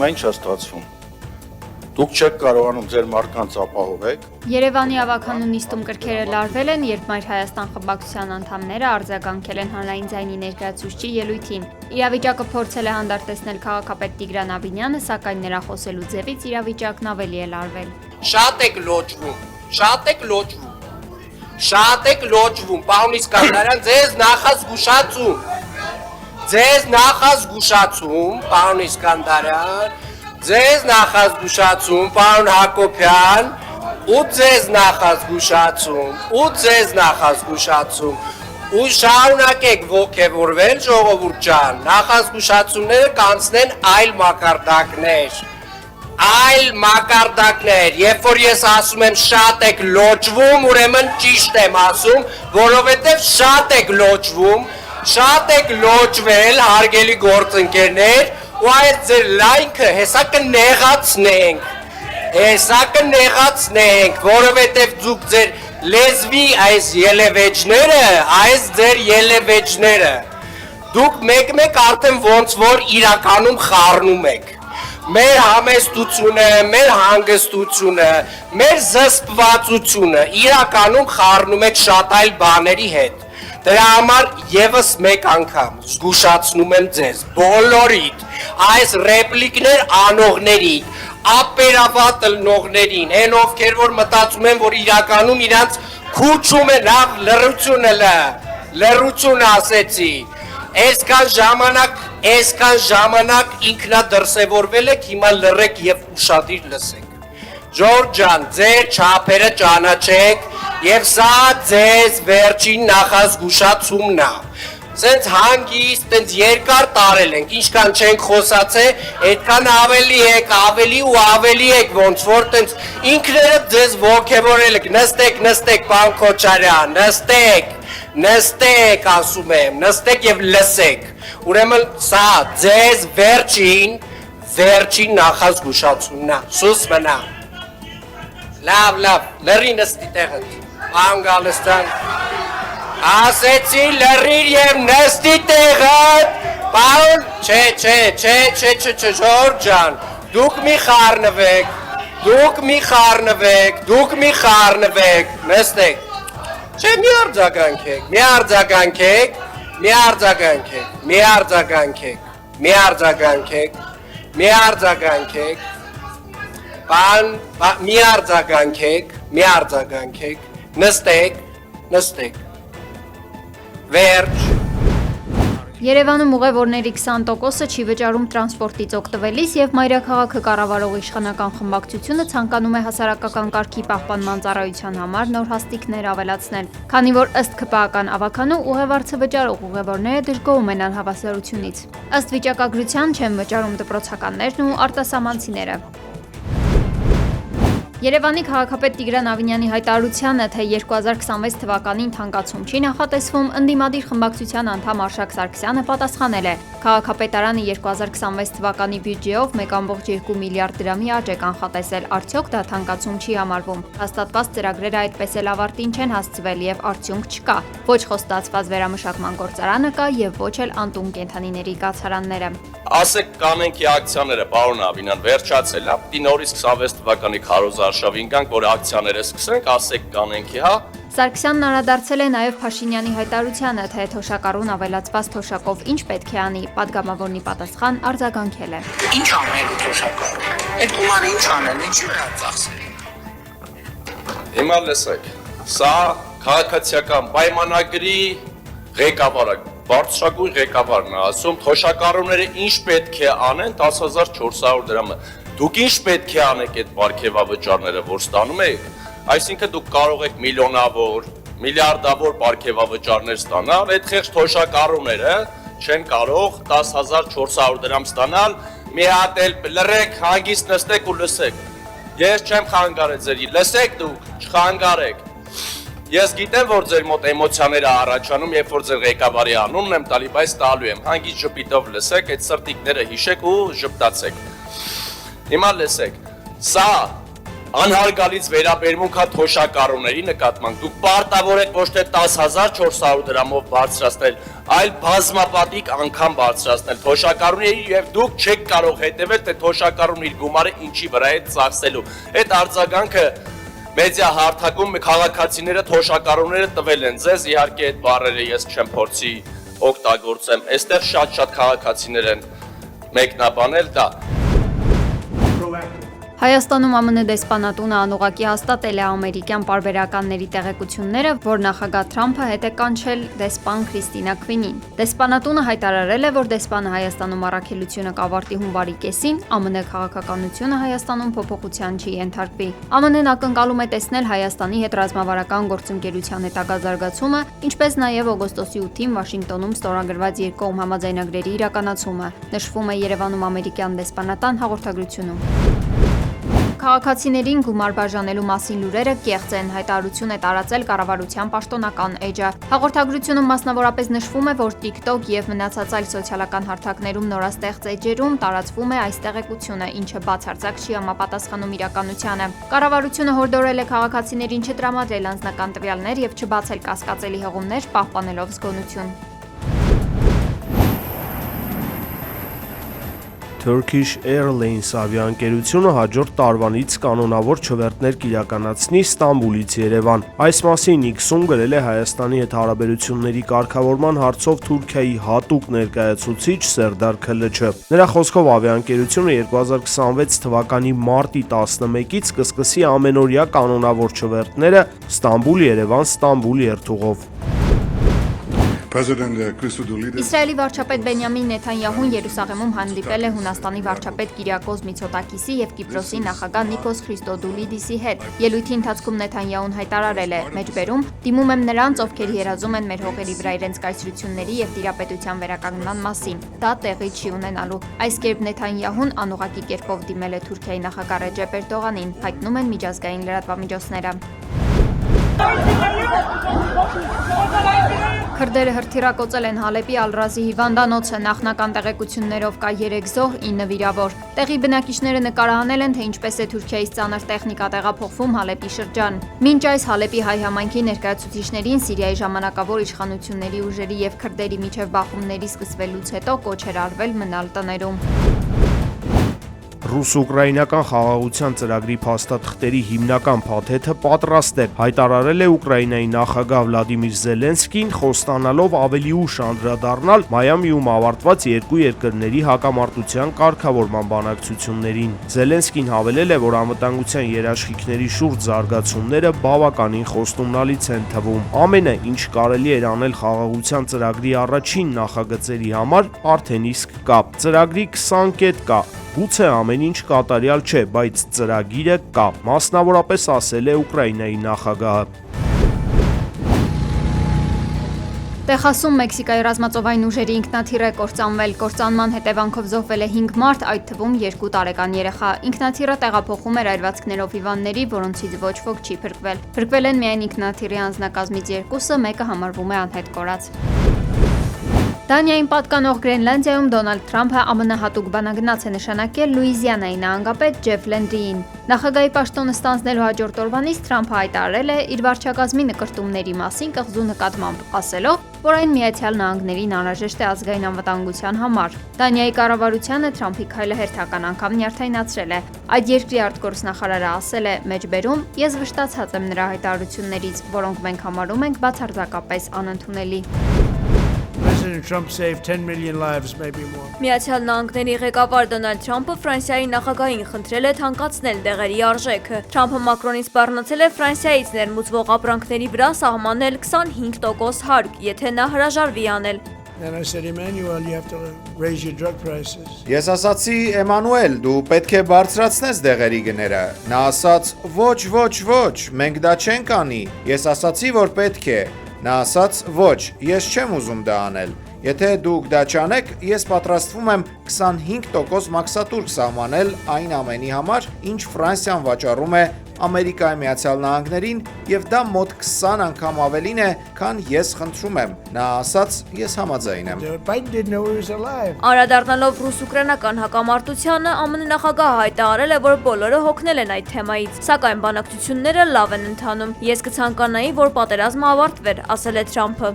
հիմա ինչ է ստացվում։ Դուք չեք կարողանում ձեր մարդկանց ապահովեք։ Երևանի ավականու նիստում կրքերը լարվել են, երբ Մայր Հայաստան խմբակցության անդամները արձագանքել են հանրային ձայնի ներկայացուցչի ելույթին։ Իրավիճակը փորձել է հանդարտեցնել քաղաքապետ Տիգրան Ավինյանը, սակայն նրա խոսելու ձևից իրավիճակն ավելի է լարվել։ Շատ եք լոճվում, պարոն Իսկանդարյան, ձեզ նախազգուշացում, պարոն Իսկանդարյան, ձեզ նախազգուշացում, պարոն Հակոբյան, ու ձեզ նախազգուշացում, ու շարունակեք ոգևորվել, ժողովուրդ ջան, նախազգուշացումները կանցնեն այլ մակարդակներ, երբ որ ես ասում եմ շատ եք լոճվում, ուրեմն ճիշտ եմ ասում, որովհետև շատ եք լոճվել, հարգելի գործընկերներ, ու այդ ձեր լայնքը հեսա կնեղացնենք, որովհետև դուք ձեր լեզվի այս ելևեջները, դուք մեկ-մեկ արդեն ոնց որ իրականում խառնում եք, մեր համեստությունը, մեր հանգստությունը, մեր զսպվածությունը իրականում խառնում եք շատ այլ բաների հետ, դրա համար եվս մեկ անգամ զգուշացնում եմ ձեզ, բոլորիդ, այս ռեպլիկներ անողների, ապերավատ լնողներին, են ովքեր որ մտածում են, որ իրականում իրանց քուչում է լավ լռություն ասեցի, այսքան ժամանակ ինքնադրսևորվել եք, հիմա լռեք և ուշադիր լսեք, Ժորժ ջան, ձեր չափերը ճանաչեք և սա ձեզ վերջին նախազգուշացումն է, սենց հանգիստ, սենց երկար տարել ենք, ինչքան չենք խոսացե, այդքան ավելի եք, ոնց որ տենց ինքներդ ձեզ ոգևորել եք, նստեք, պարոն Քոչարյան, նստեք, ասում եմ, նստեք և լսեք, ուրեմն սա ձեզ վերջին նախազգուշացումն է, սուս մնա, լավ, լրի նստի տեղդ, պարոն Գալստյան, ասեցի լրիր և նստի տեղդ, պարոն, չէ, Ժորժ ջան, դուք մի խառնվեք, նստեք, չէ, մի արձագանքեք, նստեք, վերջ։ Երևանում ուղևորների 20%-ը չի վճարում տրանսպորտից օգտվելիս և մայրաքաղաքը կառավարող իշխանական խմբակցությունը ցանկանում է հասարակական կարգի պահպանման ծառայության համար նոր հաստիքներ ավելացնել, քանի որ ըստ ՔՊԱ-ական ավականու ուղևորցը վճարող ուղևորները դժգոհում են անհավասարությունից։ Ըստ վիճակագրության չեն վճարում դպրոցականներն ու արտասահմանցիները։ Երևանի քաղաքապետ Տիգրան Ավինյանի հայտարարությանը, թե 2026 թվականին թանկացում չի նախատեսվում, ընդդիմադիր խմբակցության անդամ Արշակ Սարգսյանը պատասխանել է. Քաղաքապետարանը 2026 թվականի բյուջեով 1.2 միլիարդ դրամի աճ է կանխատեսել, արդյոք դա թանկացում չի համարվում։ Հաստատված ծրագրերը այդպես էլ ավարտին չեն հասցվել և արդյունք չկա։ Ոչ խոստացված վերամշակման գործարանը կա և ոչ էլ անտուն կենդանիների կացարանները։ Ասեք կանենքի ակցիաները, պարոն Ավինյան, վերջացել, պիտի նորից 26 թվականի քարոզարշավին գանք, որ ակցիաները սկսենք, ասեք կանենքի, հա։ Սարգսյանն անդրադարձել է նաև Փաշինյանի հայտարարությանը, թե թոշակառուն ավելացված թոշակով ինչ պետք է անի, պատգամավորնի պատասխան արձագանքել է։ Ինչ անելու թոշակառուն, այդ գումարը ինչ անեն, ինչի վրա ծախսել։ Հիմա լսեք, սա քաղաքացիական պայմանագրի ղեկավարը, բարձրագույն ղեկավարն է ասում, թոշակառուները ինչ պետք է անեն 10.400 դրամը։ Դուք ինչ պետք է անեք այդ պարգևավճարները, որ ստանում եք, այսինքն դուք կարող եք միլիոնավոր, միլիարդավոր պարգևավճարներ ստանալ, այդ խեղճ թոշակառուները չեն կարող 10.400 դրամ ստանալ, մի հատ էլ լռեք, հանգիստ նստեք ու լսեք։ Ես չեմ խանգարել ձեր, լսեք դուք, չխանգարեք։ Ես գիտեմ, որ ձեր մոտ էմոցիաները առաջանում, երբ որ ձեր ղեկավարի անունն եմ տալի, բայց տալու եմ, հանգիստ ժպիտով լսեք, այդ սրտիկները հիշեք ու ժպտացեք։ Հիմա լսեք, սա անհարգալից վերաբերմունք հա թոշակառուների նկատմամբ։ Դուք պարտավոր եք ոչ թե 10,400 դրամով բարձրացնել, այլ բազմապատիկ անգամ բարձրացնել թոշակառուների եւ դուք չեք կարող հետեւել, թե թոշակառուն իր գումարը ինչի վրա է ծախսելու։ Այդ արձագանքը մեդիա հարթակում քաղաքացիները թոշակառուները տվել են ձեզ, իհարկե այդ բառերը ես չեմ փորձի օգտագործեմ։ Այստեղ շատ քաղաքացիներ են մեկնաբանել դա։ Հայաստանում ԱՄՆ դեսպանատունը անուղղակի հաստատել է ամերիկյան պարբերականների տեղեկությունները, որ նախագահ Թրամփը հետ է կանչել դեսպան Քրիստինա Քվինին։ Դեսպանատունը հայտարարել է, որ դեսպանը Հայաստանում առաքելությունը կավարտի հունվարի կեսին, ԱՄՆ քաղաքականությունը Հայաստանում փոփոխության չի ենթարկվի։ ԱՄՆ-ն ակնկալում է տեսնել Հայաստանի հետ ռազմավարական գործընկերության հետագա զարգացումը, ինչպես նաև օգոստոսի 8-ին Վաշինգտոնում ստորագրված երկկողմ համաձայնագրերի իրականացումը, նշվում է Երևանում ամերիկյան դեսպանատան հաղորդագրությունում։ Քաղաքացիներին գումար բաժանելու մասին լուրերը կեղծ են, հայտարարություն է տարածել կառավարության պաշտոնական էջը։ Հաղորդագրությունում մասնավորապես նշվում է, որ TikTok եւ մնացած այլ սոցիալական հարթակներում նորաստեղծ էջերում տարածվում է այս տեղեկությունը, ինչը բացարձակ չի համապատասխանում իրականությանը։ Կառավարությունը հորդորել է քաղաքացիներին չտրամադրել անձնական տվյալներ եւ չբացել կասկածելի հղումներ, պահպանելով զգոնություն։ Turkish Airlines ավիաընկերությունը հաջորդ տարվանից կանոնավոր չվերթներ կիրականացնի Ստամբուլից Երևան։ Այս մասին X-ում գրել է Հայաստանի հետ հարաբերությունների կարգավորման հարցով Թուրքիայի հատուկ ներկայացուցիչ Սերդար Քլչը։ Նրա խոսքով ավիաընկերությունը 2026 թվականի մարտի 11-ից կսկսի ամենօրյա կանոնավոր չվերթները Ստամբուլ-Երևան Ստամբուլ երթուղով։ Իսրայելի վարչապետ Բենյամին Նեթանյահուն Երուսաղեմում հանդիպել է Հունաստանի վարչապետ Կիրիակոս Միցոտակիսի եւ Կիպրոսի նախագահ Նիկոս Խրիստոդուլիդիսի հետ։ Ելույթի ընթացքում Նեթանյահուն հայտարարել է. «Մեջբերում դիմում եմ նրանց, ովքեր երազում են մեր հողերի վրա իրենց կայսրությունների եւ տիրապետության վերականգնման մասին։ Դա տեղի չի ունենալու»։ Այս կերպ Նեթանյահուն անուղղակի կերպով դիմել է Թուրքիայի նախագահ Ռեջեփ Էրդողանին, հայտնում են միջազգային լրատվամիջոցները։ Քրդերը հրթիռակոծել են Հալեպի Ալ-Ռազի հիվանդանոցը, նախնական տեղեկություններով կա 3 զոհ, 9 վիրավոր։ Տեղի բնակիչները նկարահանել են, թե ինչպես է Թուրքիայից ծանր տեխնիկա տեղափոխվում Հալեպի շրջան։ Մինչ այս Հալեպի հայ համայնքի ներկայացուցիչներին Սիրիայի ժամանակավոր իշխանությունների ուժերի եւ քրդերի միջև բախումների սկսվելուց հետո կոչ էր արվել մնալ տներում։ Ռուս-ուկրաինական խաղաղության ծրագրի փաստաթղթերի հիմնական փաթեթը պատրաստ է, հայտարարել է Ուկրաինայի նախագահ Վլադիմիր Զելենսկին, խոստանալով ավելի ուշ անդրադառնալ Մայամիում ավարտված երկու երկրների հակամարտության կարգավորման բանակցություններին։ Զելենսկին հավելել է, որ անվտանգության երաշխիքների շուրջ զարգացումները բավականին խոստումնալից են թվում։ Ամենը, ինչ կարելի էր անել խաղաղության ծրագրի առաջին նախագծերի համար, արդեն իսկ կա։ Ծրագրի 20 կետ կա։ Գուցե ամեն ինչ կատարյալ չէ, բայց ծրագիրը կա, մասնավորապես ասել է Ուկրաինայի նախագահը։ Տեխասում Մեքսիկայի ռազմածովային ուժերի ինքնաթիռ է կործանվել։ Կործանման հետևանքով զոհվել է 5 մարդ, այդ թվում 2 տարեկան երեխա։ Ինքնաթիռը տեղափոխում էր այրվածքներով հիվանդների, որոնցից ոչ ոք չի փրկվել։ Փրկվել են միայն ինքնաթիռի անձնակազմից 2-ը, մեկը համարվում է անհետ կորած։ Դանիային պատկանող Գրենլանդիայում Դոնալդ Թրամփը ԱՄՆ հատուկ բանագնաց է նշանակել Լուիզիանայի նահանգապետ Ջեֆ Լենդրիին։ Նախագահի պաշտոնը ստանձնելու հաջորդ օրվանից Թրամփը հայտարարել է իր վարչակազմի նկրտումների մասին կղզու նկատմամբ, ասելով, որ այն Միացյալ Նահանգներին անհրաժեշտ է ազգային անվտանգության համար։ Դանիայի կառավարությանը Թրամփի քայլը հերթական անգամ նյարդայնացրել է։ Այդ երկրի արտգործնախարարը ասել է. «Մեջբերում ես վշտացած եմ նրա հայտարարություններից, որոնք մենք համարում ենք բացարձակապես անընդունելի»։ Միացյալ Նահանգների ղեկավար Դոնալդ Թրամփը Ֆրանսիայի նախագահին խնդրել է թանկացնել դեղերի արժեքը։ Թրամփը Մակրոնից սպառնացել է Ֆրանսիայից ներմուծվող ապրանքների վրա սահմանել 25% հարկ, եթե նա հրաժարվի անել։ Ես ասացի Էմանուել, դու պետք է բարձրացնես դեղերի գները։ Նա ասաց. ոչ, մենք դա չենք անի։ Ես ասացի, որ պետք է։ Նա ասաց. ոչ, ես չեմ ուզում դա անել։ Եթե դուք դա չանեք, ես պատրաստվում եմ 25% մաքսատուրք սահմանել այն ամենի համար, ինչ Ֆրանսիան վաճառում է Ամերիկայի Միացյալ Նահանգներին եւ դա մոտ 20 անգամ ավելին է, քան ես խնդրում եմ։ Նա ասաց, ես համաձայն եմ։ Անդրադառնալով ռուս-ուկրաինական հակամարտությանը, ԱՄՆ նախագահը հայտարարել է, որ բոլորը հոգնել են այդ թեմայից, սակայն բանակցությունները լավ են ընթանում։ Ես կցանկանայի, որ պատերազմը ավարտվեր, ասել է Թրամփը։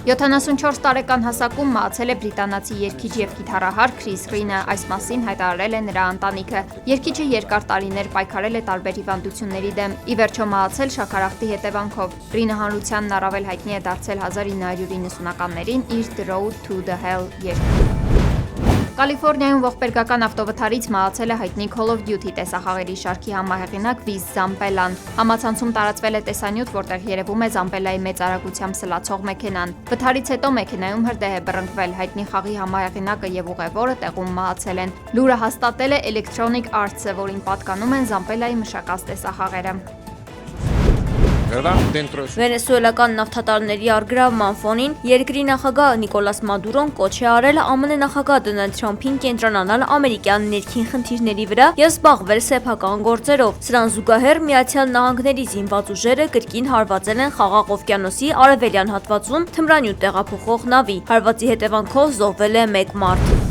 74 տարեկան հասակում մահացել է բրիտանացի երգիչ եւ գիտարահար Քրիս Ռինը, այս մասին հայտարարել է նրա ընտանիքը։ Երգիչը երկար տարիներ պայքարել է տարբեր հիվանդությունների դեմ, ի վերջո մահացել շաքարախտի հետևանքով։ Ռինը հանրությանն առավել հայտնի է դարձել 1990-ականներին իր The Road to the Hell երգով։ Կալիֆոռնիայում ողբերգական ավտովթարից մահացել է հայտնի Call of Duty տեսախաղերի շարքի համահեղինակ Վիզ Զամպելան։ Համացանցում տարածվել է տեսանյութ, որտեղ երևում է Զամպելայի մեծ արագությամբ սլացող մեքենան։ Վթարից հետո մեքենայում հրդեհ է բռնկվել, հայտնի խաղի համահեղինակը եւ ուղևորը տեղում մահացել են։ Լուրը հաստատել է Electronic Arts-ը, որին պատկանում են Զամպելայի մշակած տեսախաղերը։ Վենեսուելական նավթատարների առգրավման ֆոնին երկրի նախագահ Նիկոլաս Մադուրոն կոչ է արել ԱՄՆ նախագահ Դոնալդ Թրամփին կենտրոնանալ ամերիկյան ներքին խնդիրների վրա եւ զբաղվել սեփական գործերով։ Սրան զուգահեռ Միացյալ Նահանգների զինված ուժերը կրկին հարվածել են Խաղաղ օվկիանոսի արևելյան հատվածում թմրանյութ տեղափոխող նավի։ Հարվածի հետևանքով զոհվել է 1 մարդ։